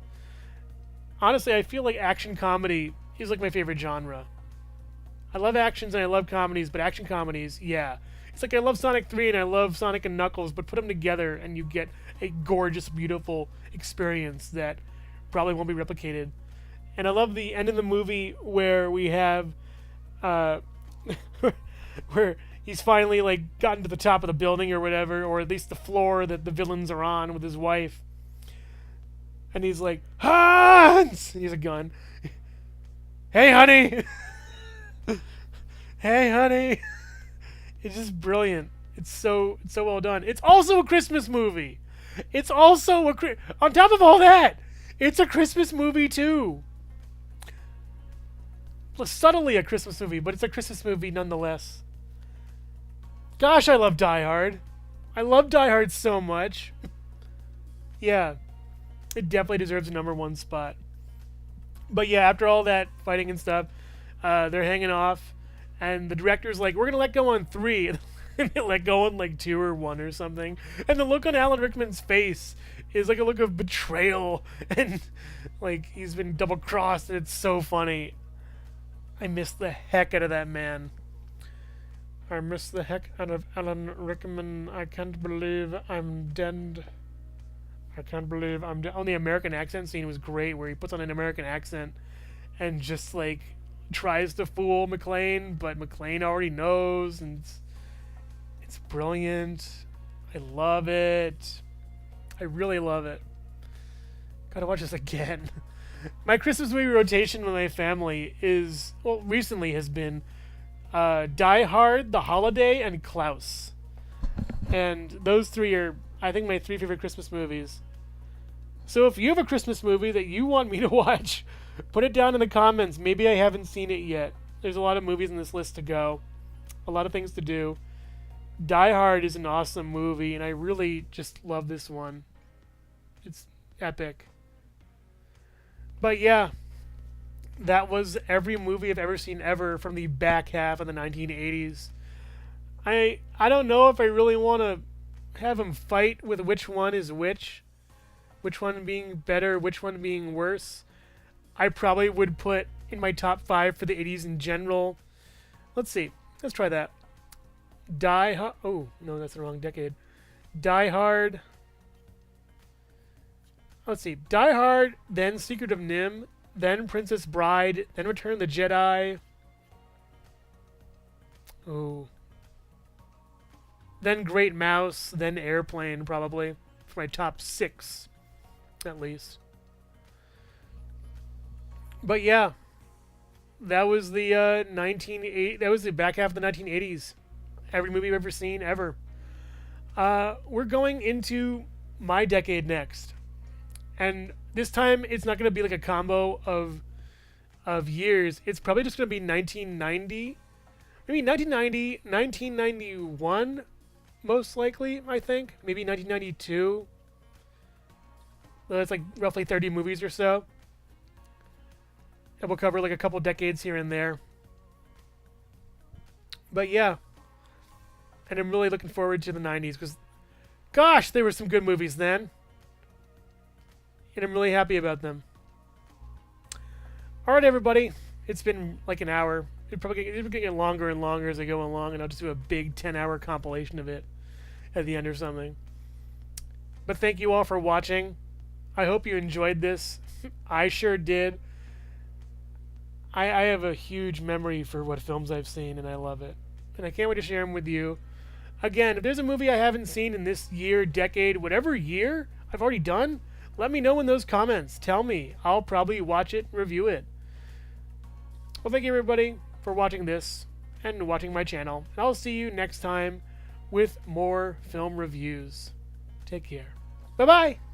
Honestly, I feel like action comedy is my favorite genre. I love actions and I love comedies, but action comedies, yeah. It's I love Sonic 3 and I love Sonic and Knuckles, but put them together and you get a gorgeous, beautiful experience that probably won't be replicated. And I love the end of the movie where we have, where he's finally gotten to the top of the building or whatever, or at least the floor that the villains are on with his wife. And he's like, Hans! He has a gun. Hey, honey! Hey, honey! It's just brilliant. It's so well done. It's also a Christmas movie. It's also on top of all that, it's a Christmas movie too. Subtly a Christmas movie, but it's a Christmas movie nonetheless. Gosh, I love Die Hard. I love Die Hard so much. Yeah, it definitely deserves a #1 spot. But yeah, after all that fighting and stuff, they're hanging off, and the director's like, we're going to let go on 3. And they let go on 2 or 1 or something. And the look on Alan Rickman's face is a look of betrayal. And he's been double-crossed, and it's so funny. I miss the heck out of that man. I miss the heck out of Alan Rickman. I can't believe I'm dead. I can't believe I'm dead. Oh, the American accent scene was great, where he puts on an American accent and just like tries to fool McClane, but McClane already knows, and it's brilliant. I love it. I really love it. Gotta watch this again. My Christmas movie rotation with my family is, well, recently has been Die Hard, The Holiday, and Klaus. And those three are, I think, my three favorite Christmas movies. So if you have a Christmas movie that you want me to watch, put it down in the comments. Maybe I haven't seen it yet. There's a lot of movies in this list to go. A lot of things to do. Die Hard is an awesome movie, and I really just love this one. It's epic. But yeah, that was every movie I've ever seen ever from the back half of the 1980s. I don't know if I really want to have them fight with which one is which one being better, which one being worse. I probably would put in my top 5 for the 80s in general. Let's see. Let's try that. Oh, no, that's the wrong decade. Die Hard. Let's see. Die Hard, then Secret of Nim, then Princess Bride, then Return of the Jedi. Oh. Then Great Mouse, then Airplane, probably. For my top 6, at least. But yeah, that was the that was the back half of the 1980s. Every movie I've ever seen, ever. We're going into my decade next. And this time, it's not going to be like a combo of years. It's probably just going to be 1990. Maybe 1990, 1991, most likely, I think. Maybe 1992. That's like roughly 30 movies or so. And we'll cover like a couple decades here and there. But yeah. And I'm really looking forward to the 90s because, gosh, there were some good movies then. And I'm really happy about them. Alright, everybody. It's been like an hour. It's getting longer and longer as I go along, and I'll just do a big 10-hour compilation of it at the end or something. But thank you all for watching. I hope you enjoyed this. I sure did. I have a huge memory for what films I've seen, and I love it. And I can't wait to share them with you. Again, if there's a movie I haven't seen in this year, decade, whatever year I've already done, let me know in those comments. Tell me. I'll probably watch it, review it. Well, thank you everybody for watching this and watching my channel. And I'll see you next time with more film reviews. Take care. Bye-bye!